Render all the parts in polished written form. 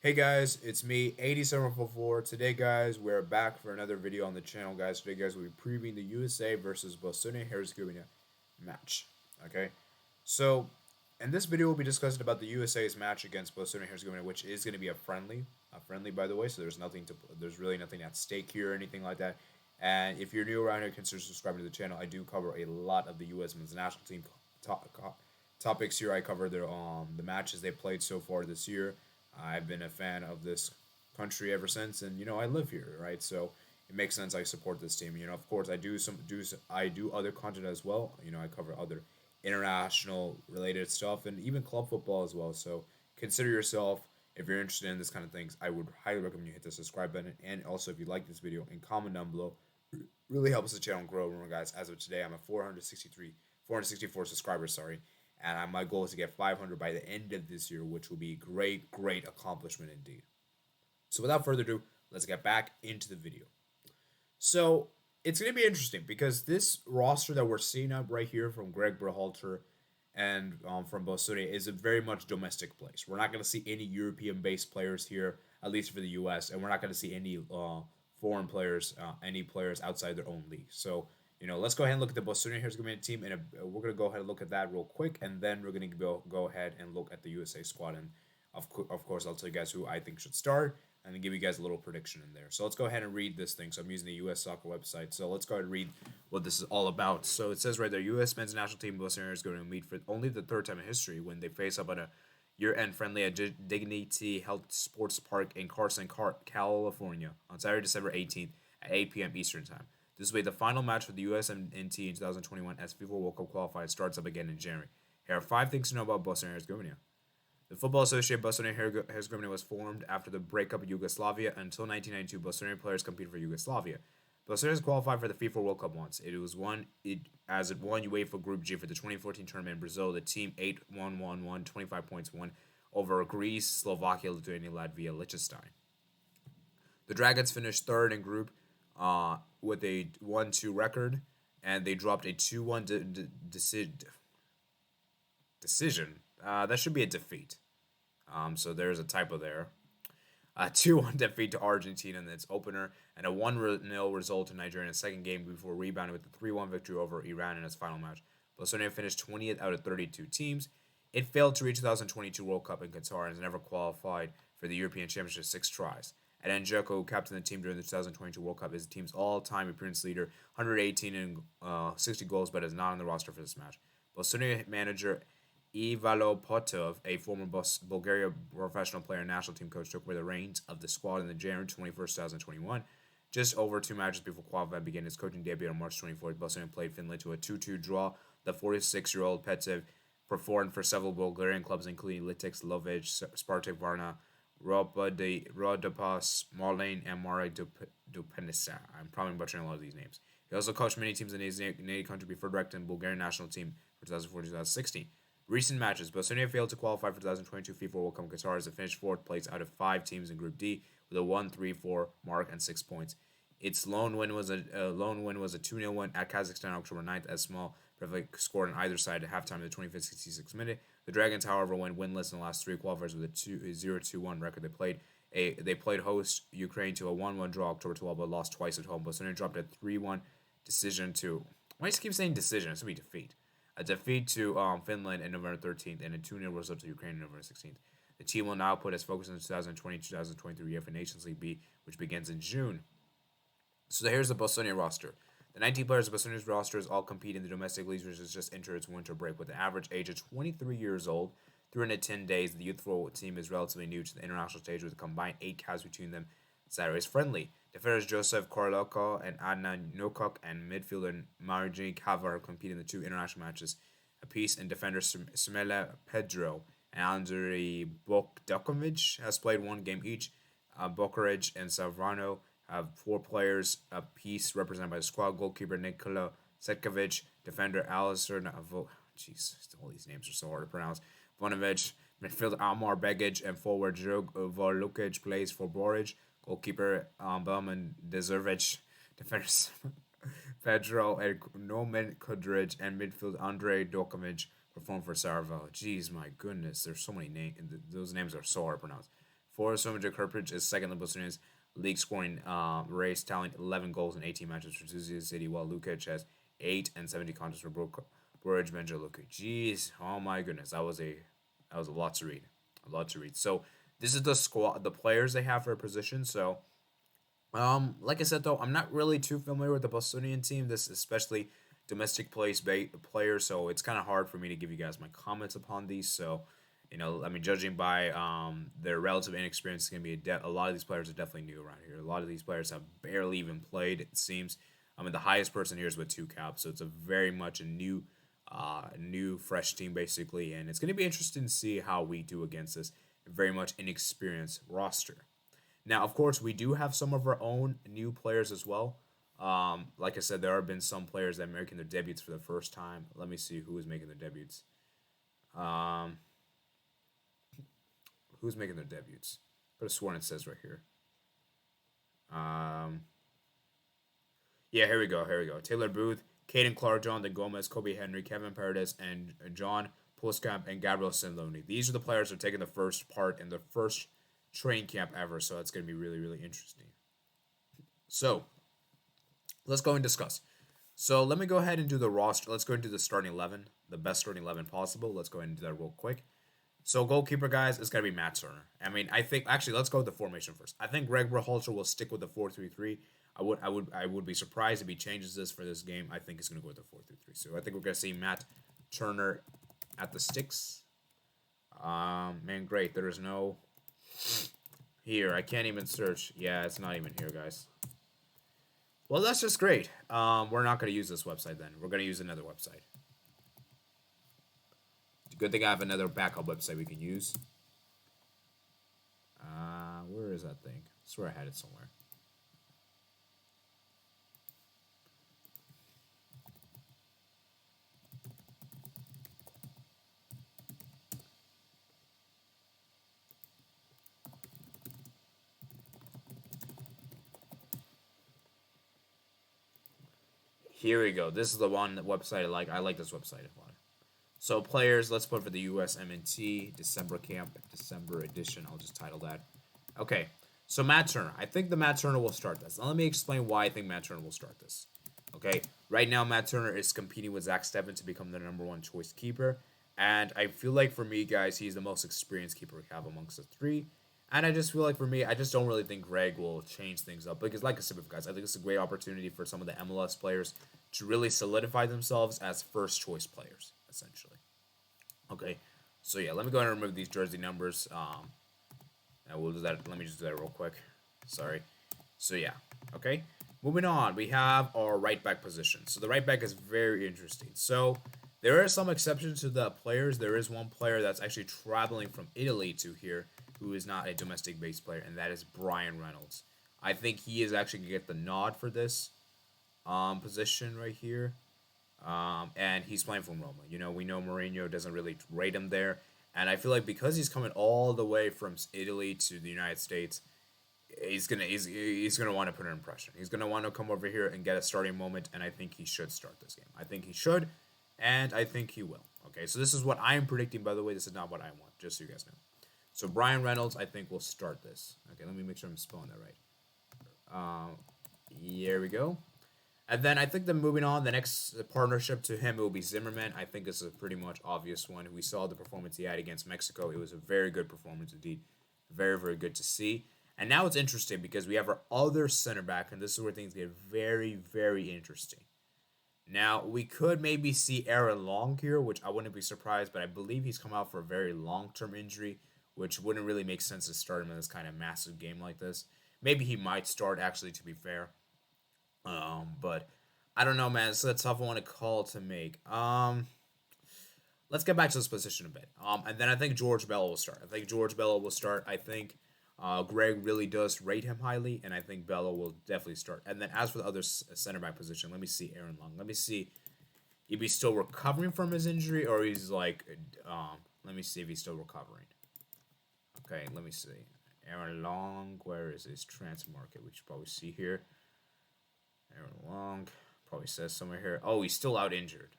Hey guys, it's me, 8744. Today, guys, we're back for another video on the channel, guys. Today, guys, we'll be previewing the USA versus Bosnia and Herzegovina match. Okay, so in this video, we'll be discussing about the USA's match against Bosnia and Herzegovina, which is going to be a friendly, by the way. So there's really nothing at stake here or anything like that. And if you're new around here, consider subscribing to the channel. I do cover a lot of the U.S. men's national team topics here. I cover the matches they played so far this year. I've been a fan of this country ever since, and I live here, right? So it makes sense. I support this team. Of course, I do other content as well. I cover other international related stuff and even club football as well. So consider yourself, if you're interested in this kind of things, I would highly recommend you hit the subscribe button, and also if you like this video, and comment down below. Really helps the channel grow. Remember, guys, as of today, I'm at 464 subscribers. Sorry, and my goal is to get 500 by the end of this year, which will be great, great accomplishment indeed. So without further ado, let's get back into the video. So it's going to be interesting because this roster that we're seeing up right here from Gregg and from Bosnia is a very much domestic place. We're not going to see any European-based players here, at least for the U.S., and we're not going to see any foreign players, any players outside their own league. So let's go ahead and look at the Bosnia Herzegovina team, and we're gonna go ahead and look at that real quick, and then we're gonna go ahead and look at the USA squad, and of course I'll tell you guys who I think should start, and then give you guys a little prediction in there. So let's go ahead and read this thing. So I'm using the U.S. Soccer website. So let's go ahead and read what this is all about. So it says right there, U.S. men's national team Bosnia is going to meet for only the third time in history when they face up on a year-end friendly at Dignity Health Sports Park in Carson, California on Saturday, December 18th at 8 p.m. Eastern Time. This will be the final match for the USMNT in 2021 as FIFA World Cup qualifier starts up again in January. Here are 5 things to know about Bosnia and Herzegovina. The Football Association Bosnia and Herzegovina was formed after the breakup of Yugoslavia. Until 1992, Bosnian players competed for Yugoslavia. Bosnia has qualified for the FIFA World Cup once. It won UEFA Group G for the 2014 tournament in Brazil. The team 8-1-1-1, 25 points won over Greece, Slovakia, Lithuania, Latvia, Liechtenstein. The Dragons finished third in group with a 1-2 record, and they dropped a 2-1 decision. That should be a defeat. So there's a typo there. A 2-1 defeat to Argentina in its opener, and a 1-0 result to Nigeria in its second game before rebounding with a 3-1 victory over Iran in its final match. Bosnia finished 20th out of 32 teams. It failed to reach 2022 World Cup in Qatar and has never qualified for the European Championship 6 tries. And Njeko, who captained the team during the 2022 World Cup, is the team's all-time appearance leader, 118 and 60 goals, but is not on the roster for this match. Bosnia manager Ivalo Potov, a former Bulgaria professional player and national team coach, took over the reins of the squad on the January 21st, 2021. Just over 2 matches before qualifying began his coaching debut on March 24th, Bosnia played Finland to a 2-2 draw. The 46-year-old Petsev performed for several Bulgarian clubs, including Litex Lovech, Spartak Varna, Rodapa, Smolin, and Marek Dupenisa. I'm probably butchering a lot of these names. He also coached many teams in his native country before directing the Bulgarian national team for 2014-2016. Recent matches. Bosnia failed to qualify for 2022 FIFA World Cup Qatar as it finished 4th place out of 5 teams in Group D with a 1-3-4 mark and 6 points. Its lone win was a 2-0 win at Kazakhstan on October 9th as small perfect scored on either side at halftime of the 25th 66th minute. The Dragons, however, went winless in the last 3 qualifiers with a 0-2-1 record. They played host Ukraine to a 1-1 draw October 12th but lost twice at home. Bosnia dropped a 3-1 decision to... Why do you just keep saying decision? It's going to be defeat. A defeat to Finland on November 13th, and a 2-0 result to Ukraine on November 16th. The team will now put its focus on the 2020-2023 UEFA Nations League B, which begins in June. So here's the Bosnia roster. The 19 players of Bosnia's rosters all compete in the domestic leagues, which has just entered its winter break. With an average age of 23 years old, 310 days, the youthful team is relatively new to the international stage with a combined 8 caps between them. Saturday's friendly. Defenders Joseph Korloko and Adnan Nokok and midfielder Marji Kavar compete in the 2 international matches apiece, and defenders Smela Pedro and Andrei Bogdakovic has played 1 game each. Bokarich and Savrano have 4 players apiece represented by the squad. Goalkeeper Nikola Setkovic, defender Alistair jeez, all these names are so hard to pronounce. Vonovic, midfielder Amar Begic, and forward Jog Vorlukic plays for Boric. Goalkeeper Belman Deservic, defenders Pedro and Noman Kudric, and midfield Andrei Dokovic perform for Sarajevo. Jeez, my goodness, there's so many names. Those names are so hard to pronounce. Forrest Williams Kirkpatrick is second in the Bosnians league scoring race, tallying 11 goals in 18 matches for Tuzia City, while Lukic has 8 and 70 contests for Borage Benja Lukic. Jeez, oh my goodness, that was a lot to read. A lot to read. So this is the squad, the players they have for a position. So like I said though, I'm not really too familiar with the Bostonian team. This especially domestic players, so it's kind of hard for me to give you guys my comments upon these. So, I mean, judging by their relative inexperience, it's gonna be a lot of these players are definitely new around here. A lot of these players have barely even played. It seems. I mean, the highest person here is with 2 caps, so it's a very much a new fresh team basically, and it's gonna be interesting to see how we do against this very much inexperienced roster. Now, of course, we do have some of our own new players as well. Like I said, there have been some players that are making their debuts for the first time. Let me see who is making their debuts. Um, who's making their debuts? Could have sworn it says right here. Um, yeah, here we go. Here we go. Taylor Booth, Caden Clark, John De Gomez, Kobe Henry, Kevin Paredes, and John Postcamp and Gabriel Sinloni. These are the players who are taking the first part in the first training camp ever. So that's going to be really, really interesting. So let's go and discuss. So let me go ahead and do the roster. Let's go into the starting 11, the best starting 11 possible. Let's go ahead and do that real quick. So goalkeeper, guys, is going to be Matt Turner. I mean, I think actually let's go with the formation first. I think Gregg will stick with the 4-3-3. I would be surprised if he changes this for this game. I think he's going to go with the 4-3-3. So I think we're going to see Matt Turner at the sticks. Man, great. There is no here. I can't even search. Yeah, it's not even here, guys. Well, that's just great. We're not going to use this website then. We're going to use another website. Good thing I have another backup website we can use. Where is that thing? I swear I had it somewhere. Here we go. This is the one website I like. I like this website a lot. So players, let's put for the USMNT December camp, December edition. I'll just title that. Okay. So Matt Turner. I think the Matt Turner will start this. Now let me explain why I think Matt Turner will start this. Okay. Right now, Matt Turner is competing with Zach Steffen to become the number 1 choice keeper. And I feel like for me, guys, he's the most experienced keeper we have amongst the 3. And I just feel like for me, I just don't really think Gregg will change things up. Because like I said, guys, I think it's a great opportunity for some of the MLS players to really solidify themselves as first choice players, essentially. Okay, so yeah, let me go ahead and remove these jersey numbers. And we'll do that. Let me just do that real quick. Sorry. So yeah, okay. Moving on, we have our right back position. So the right back is very interesting. So there are some exceptions to the players. There is one player that's actually traveling from Italy to here who is not a domestic-based player, and that is Brian Reynolds. I think he is actually going to get the nod for this position right here. And he's playing from Roma. We know Mourinho doesn't really rate him there. And I feel like because he's coming all the way from Italy to the United States, he's gonna want to put an impression. He's gonna want to come over here and get a starting moment, and I think he should start this game. I think he should, and I think he will. Okay, so this is what I am predicting. By the way, this is not what I want, just so you guys know. So Brian Reynolds, I think, will start this. Okay, let me make sure I'm spelling that right. Here we go. And then I think that moving on, the next partnership to him will be Zimmerman. I think this is a pretty much obvious one. We saw the performance he had against Mexico. It was a very good performance indeed. Very, very good to see. And now it's interesting because we have our other center back, and this is where things get very, very interesting. Now, we could maybe see Aaron Long here, which I wouldn't be surprised, but I believe he's come out for a very long-term injury, which wouldn't really make sense to start him in this kind of massive game like this. Maybe he might start, actually, to be fair. But I don't know, man. It's a tough one to call to make. Let's get back to this position a bit. And then I think George Bello will start. I think Gregg really does rate him highly, and I think Bello will definitely start. And then as for the other center back position, let me see Aaron Long. Let me see if he's still recovering from his injury, or he's like, let me see if he's still recovering. Okay, let me see. Aaron Long, where is his transfer market? We should probably see here. Aaron Long probably says somewhere here. Oh, he's still out injured.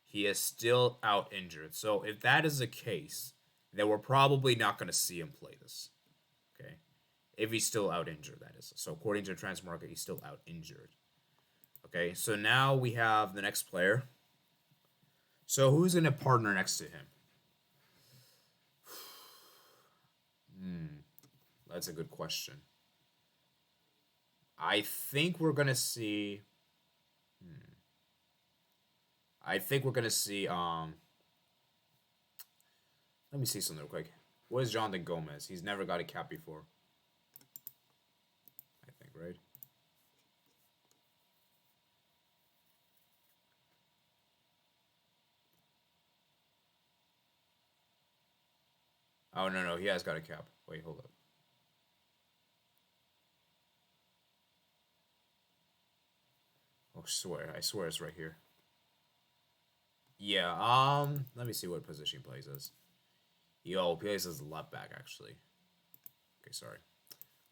He is still out injured. So if that is the case, then we're probably not going to see him play this. Okay. If he's still out injured, that is. So according to the transfer market, he's still out injured. Okay, so now we have the next player. So who's going to partner next to him? That's a good question. I think we're going to see... I think we're going to see... Let me see something real quick. What is Jonathan Gomez? He's never got a cap before. I think, right? Oh, no, he has got a cap. Wait, hold up. Oh, I swear it's right here. Yeah, let me see what position he plays as. Yo, he plays as left back, actually. Okay, sorry.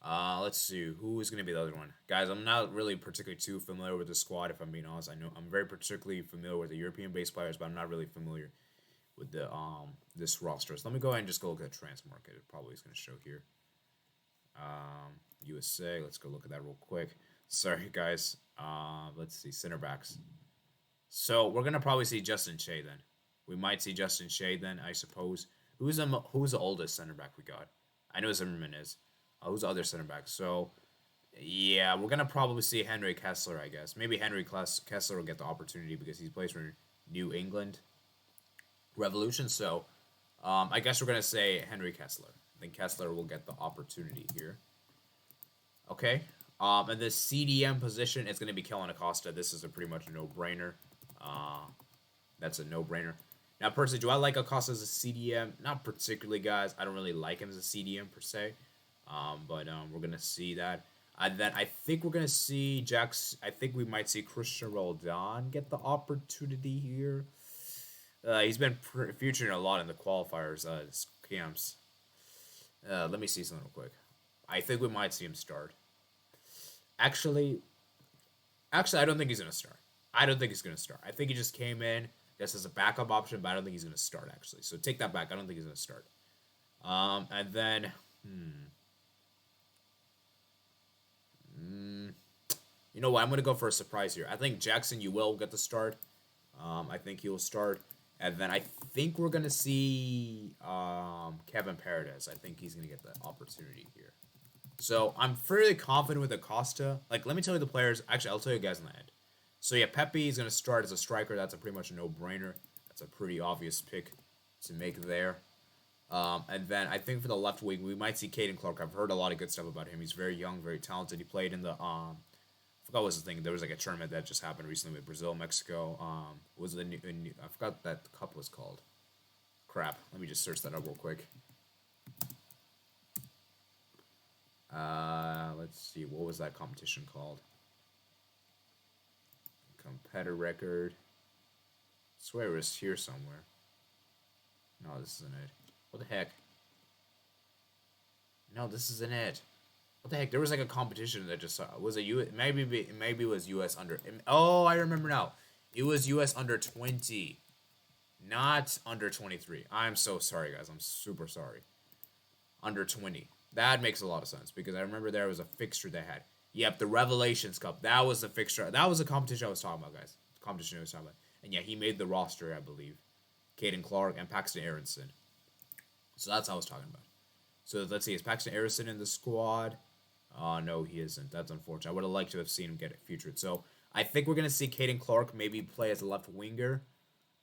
Let's see. Who is going to be the other one? Guys, I'm not really particularly too familiar with the squad, if I'm being honest. I know I'm very particularly familiar with the European-based players, but I'm not really familiar with the this roster. So let me go ahead and just go look at the transfer market. It probably is going to show here. USA. Let's go look at that real quick. Sorry, guys. Let's see. Center backs. So we're going to probably see Justin Shea then. We might see Justin Shea then, I suppose. Who's the oldest center back we got? I know Zimmerman is. Who's the other center back? So, yeah, we're going to probably see Henry Kessler, I guess. Maybe Henry Kessler will get the opportunity because he plays for New England Revolution. So, I guess we're going to say Henry Kessler. I think Kessler will get the opportunity here. Okay. And the CDM position is going to be Kellen Acosta. This is a pretty much a no-brainer. That's a no-brainer. Now, personally, do I like Acosta as a CDM? Not particularly, guys. I don't really like him as a CDM, per se. But we're going to see that. Then I think we're going to see I think we might see Christian Roldan get the opportunity here. He's been featuring a lot in the qualifiers, camps. Let me see something real quick. I think we might see him start. Actually, I don't think he's going to start. I think he just came in just as a backup option, but I don't think he's going to start, actually. So take that back. I don't think he's going to start. And then... You know what? I'm going to go for a surprise here. I think Jackson you will get the start. I think he'll start. And then I think we're going to see Kevin Paredes. I think he's going to get the opportunity here. So I'm fairly confident with Acosta. Like, let me tell you the players. Actually, I'll tell you guys in the end. So, yeah, Pepe is going to start as a striker. That's a pretty much a no-brainer. That's a pretty obvious pick to make there. And then I think for the left wing, we might see Caden Clark. I've heard a lot of good stuff about him. He's very young, very talented. He played in the I forgot what was the thing. There was like a tournament that just happened recently with Brazil, Mexico. Was the I forgot that the cup was called. Crap. Let me just search that up real quick. Let's see. What was that competition called? Competitor record. I swear it was here somewhere. No, this isn't it. What the heck? No, this isn't it. What the heck? There was like a competition that just was it U. Maybe it was U.S. under. Oh, I remember now. It was U.S. under 20, not under 23. I'm so sorry, guys. I'm super sorry. Under 20. That makes a lot of sense because I remember there was a fixture they had. Yep, the Revelations Cup. That was the fixture. That was the competition I was talking about, guys. The competition I was talking about. And yeah, he made the roster, I believe. Caden Clark and Paxton Aronson. So that's what I was talking about. So let's see, is Paxton Aronson in the squad? No, he isn't. That's unfortunate. I would have liked to have seen him get it featured. So I think we're going to see Caden Clark maybe play as a left winger.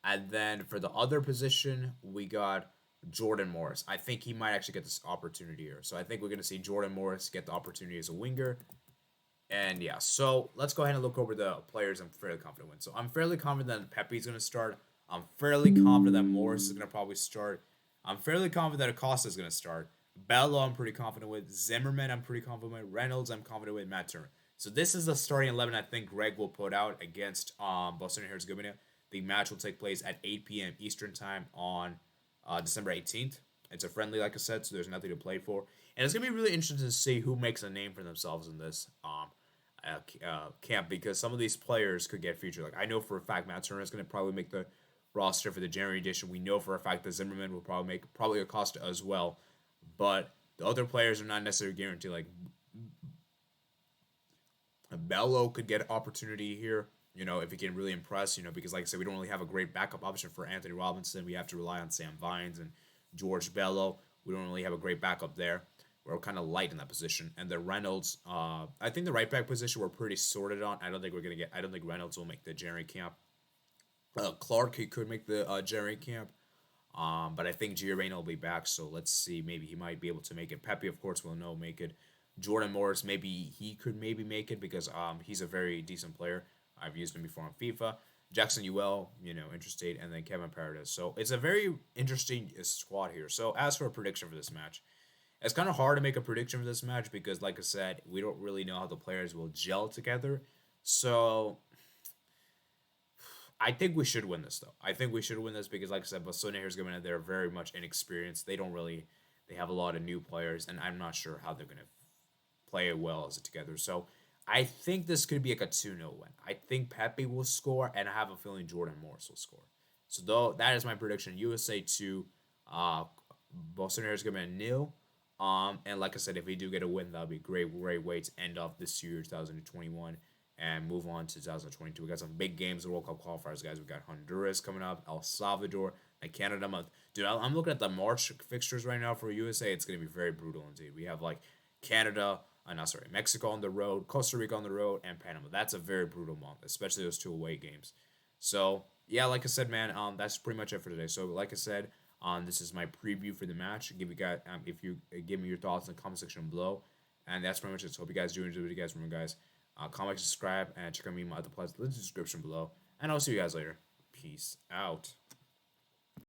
And then for the other position, we got Jordan Morris. I think he might actually get this opportunity here. So I think we're going to see Jordan Morris get the opportunity as a winger. And yeah, so let's go ahead and look over the players I'm fairly confident with. So I'm fairly confident that Pepe's going to start. I'm fairly confident that Morris is going to probably start. I'm fairly confident that Acosta is going to start. Bello, I'm pretty confident with. Zimmerman, I'm pretty confident with. Reynolds, I'm confident with. Matt Turner. So this is the starting 11 I think Gregg will put out against Bosnia and Herzegovina. The match will take place at 8 p.m. Eastern Time on December 18th. It's a friendly, like I said, so there's nothing to play for. And it's going to be really interesting to see who makes a name for themselves in this camp because some of these players could get featured. Like I know for a fact Matt Turner is going to probably make the roster for the January edition. We know for a fact that Zimmerman will probably Acosta as well. But The other players are not necessarily guaranteed. Like Bello could get an opportunity here, if he can really impress, because like I said, we don't really have a great backup option for Anthony Robinson. We have to rely on Sam Vines and George Bello. We don't really have a great backup there. We're kind of light in that position. And the Reynolds, I think the right back position we're pretty sorted on. I don't think Reynolds will make the January camp. Clark, he could make the January camp. But I think Gio will be back, so let's see. Maybe he might be able to make it. Pepe, of course, will no make it. Jordan Morris, maybe he could maybe make it because he's a very decent player. I've used him before on FIFA. Jackson Ul, interested, and then Kevin Paredes. So it's a very interesting squad here. So as for a prediction for this match, it's kind of hard to make a prediction for this match because, like I said, we don't really know how the players will gel together. So I think we should win this though. I think we should win this because, like I said, Bosnia Herzegovina, they're very much inexperienced. They have a lot of new players, and I'm not sure how they're gonna play it well as it together. So I think this could be like a 2-0 win. I think Pepe will score, and I have a feeling Jordan Morris will score. So though that is my prediction. USA 2, Bosnia Herzegovina 0. And like I said, if we do get a win, that'll be a great way to end off this year, 2021, and move on to 2022. We got some big games in World Cup qualifiers, guys. We got Honduras coming up, El Salvador, and Canada month. Dude, I'm looking at the March fixtures right now for USA. It's going to be very brutal indeed. We have like Canada, Mexico on the road, Costa Rica on the road, and Panama. That's a very brutal month, especially those two away games. So yeah, like I said, man, that's pretty much it for today. So like I said, this is my preview for the match. Give you guys, if you give me your thoughts in the comment section below, and that's pretty much it. So hope you guys do enjoy the video, guys. Remember, guys, comment, subscribe, and check out me in my other places in the description below. And I'll see you guys later. Peace out.